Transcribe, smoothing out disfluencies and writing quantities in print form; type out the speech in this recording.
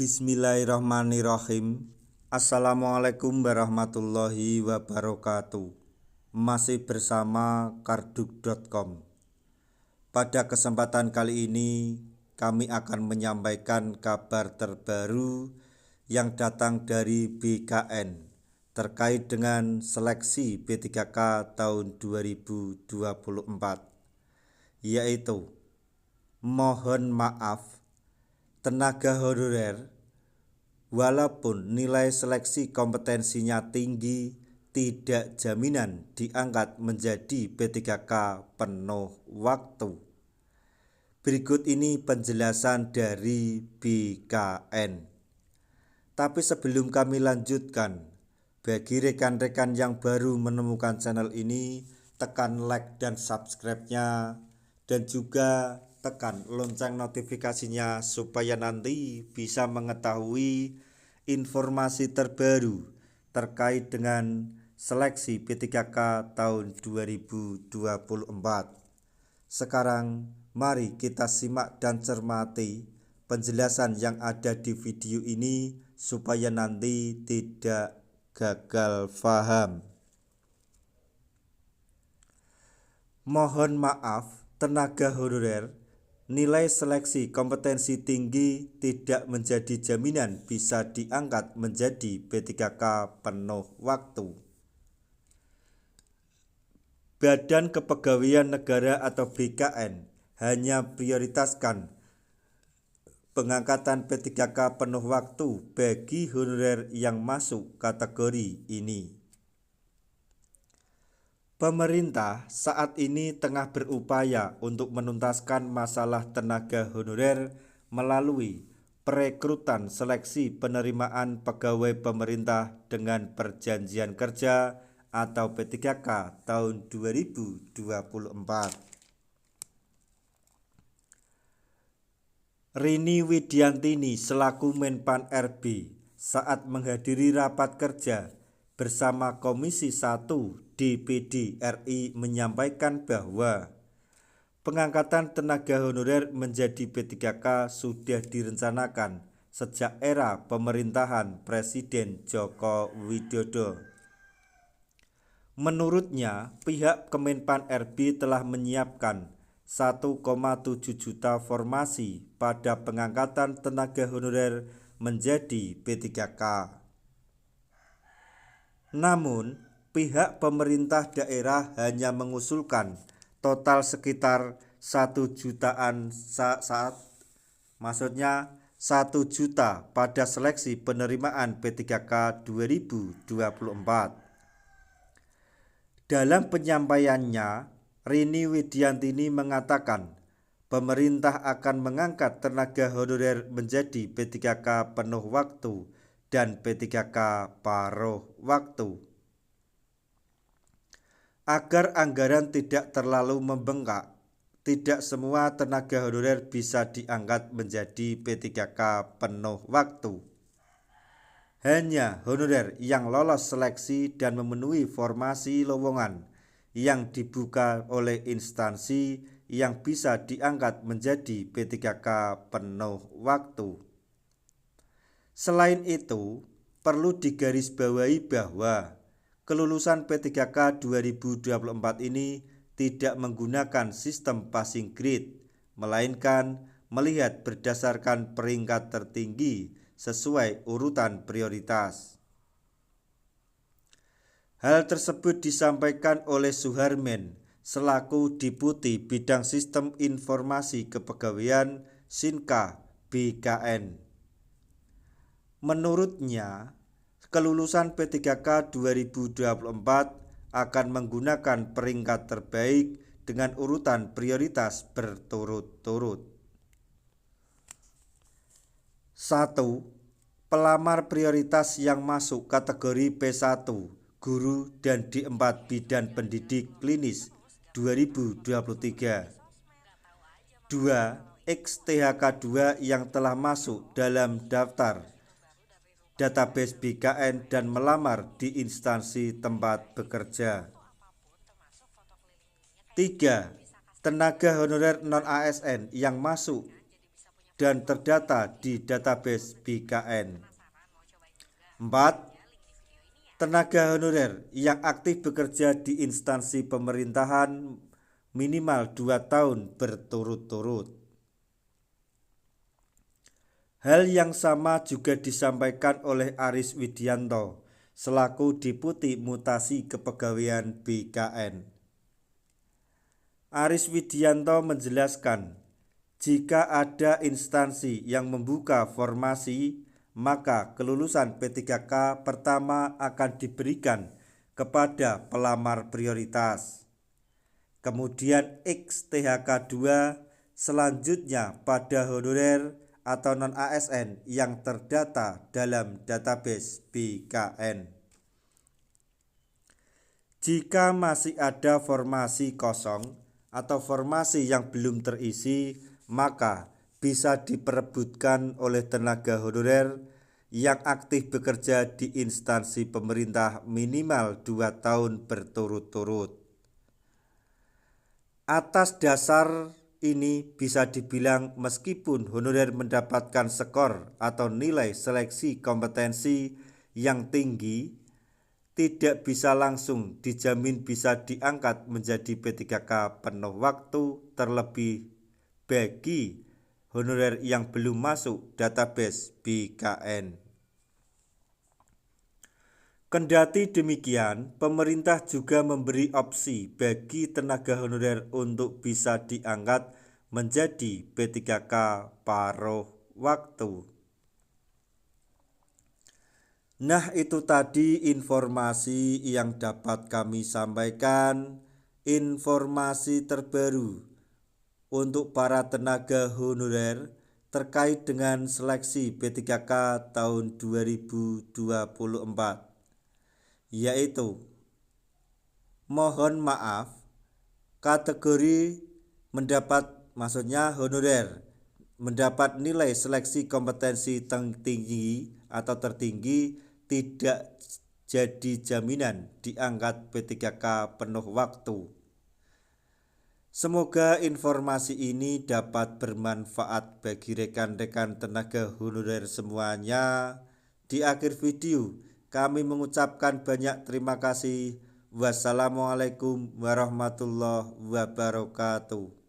Bismillahirrahmanirrahim. Assalamualaikum warahmatullahi wabarakatuh. Masih bersama karduk.com. Pada kesempatan kali ini kami akan menyampaikan kabar terbaru yang datang dari BKN terkait dengan seleksi P3K tahun 2024, yaitu mohon maaf, tenaga honorer walaupun nilai seleksi kompetensinya tinggi, tidak jaminan diangkat menjadi P3K penuh waktu. Berikut ini penjelasan dari BKN. Tapi sebelum kami lanjutkan, bagi rekan-rekan yang baru menemukan channel ini, tekan like dan subscribe-nya, dan juga tekan lonceng notifikasinya supaya nanti bisa mengetahui informasi terbaru terkait dengan seleksi P3K tahun 2024. Sekarang mari kita simak dan cermati penjelasan yang ada di video ini supaya nanti tidak gagal paham. Mohon maaf, tenaga honorer, nilai seleksi kompetensi tinggi tidak menjadi jaminan bisa diangkat menjadi P3K penuh waktu. Badan Kepegawaian Negara atau BKN hanya prioritaskan pengangkatan P3K penuh waktu bagi honorer yang masuk kategori ini. Pemerintah saat ini tengah berupaya untuk menuntaskan masalah tenaga honorer melalui perekrutan seleksi penerimaan pegawai pemerintah dengan perjanjian kerja atau P3K tahun 2024. Rini Widiantini selaku Menpan RB saat menghadiri rapat kerja bersama Komisi 1 DPD RI menyampaikan bahwa pengangkatan tenaga honorer menjadi P3K sudah direncanakan sejak era pemerintahan Presiden Joko Widodo. Menurutnya, pihak Kemenpan RB telah menyiapkan 1,7 juta formasi pada pengangkatan tenaga honorer menjadi P3K. Namun, pihak pemerintah daerah hanya mengusulkan total sekitar 1 jutaan maksudnya 1 juta pada seleksi penerimaan P3K 2024. Dalam penyampaiannya, Rini Widiantini mengatakan pemerintah akan mengangkat tenaga honorer menjadi P3K penuh waktu dan P3K paruh waktu. Agar anggaran tidak terlalu membengkak, tidak semua tenaga honorer bisa diangkat menjadi P3K penuh waktu. Hanya honorer yang lolos seleksi dan memenuhi formasi lowongan yang dibuka oleh instansi yang bisa diangkat menjadi P3K penuh waktu. Selain itu, perlu digarisbawahi bahwa kelulusan P3K 2024 ini tidak menggunakan sistem passing grade, melainkan melihat berdasarkan peringkat tertinggi sesuai urutan prioritas. Hal tersebut disampaikan oleh Suharmen selaku Deputi Bidang Sistem Informasi Kepegawaian Sinka BKN. Menurutnya, kelulusan P3K 2024 akan menggunakan peringkat terbaik dengan urutan prioritas berturut-turut. 1. Pelamar prioritas yang masuk kategori P1 Guru dan D4 Bidan Pendidik Klinis 2023. 2. X-THK2 yang telah masuk dalam daftar database BKN dan melamar di instansi tempat bekerja. 3. Tenaga honorer non-ASN yang masuk dan terdata di database BKN. 4. Tenaga honorer yang aktif bekerja di instansi pemerintahan minimal 2 tahun berturut-turut. Hal yang sama juga disampaikan oleh Aris Widianto selaku Deputi Mutasi Kepegawaian BKN. Aris Widianto menjelaskan, jika ada instansi yang membuka formasi, maka kelulusan P3K pertama akan diberikan kepada pelamar prioritas. Kemudian XTHK 2 selanjutnya pada honorer atau non-ASN yang terdata dalam database BKN. Jika masih ada formasi kosong atau formasi yang belum terisi, maka bisa diperebutkan oleh tenaga honorer yang aktif bekerja di instansi pemerintah minimal 2 tahun berturut-turut. Atas dasar ini bisa dibilang meskipun honorer mendapatkan skor atau nilai seleksi kompetensi yang tinggi, tidak bisa langsung dijamin bisa diangkat menjadi P3K penuh waktu, terlebih bagi honorer yang belum masuk database BKN. Kendati demikian, pemerintah juga memberi opsi bagi tenaga honorer untuk bisa diangkat menjadi P3K paruh waktu. Nah, itu tadi informasi yang dapat kami sampaikan, informasi terbaru untuk para tenaga honorer terkait dengan seleksi P3K tahun 2024, yaitu mohon maaf, kategori honorer mendapat nilai seleksi kompetensi tinggi atau tertinggi tidak jadi jaminan diangkat P3K penuh waktu. Semoga informasi ini dapat bermanfaat bagi rekan-rekan tenaga honorer semuanya. Di akhir video, kami mengucapkan banyak terima kasih. Wassalamualaikum warahmatullahi wabarakatuh.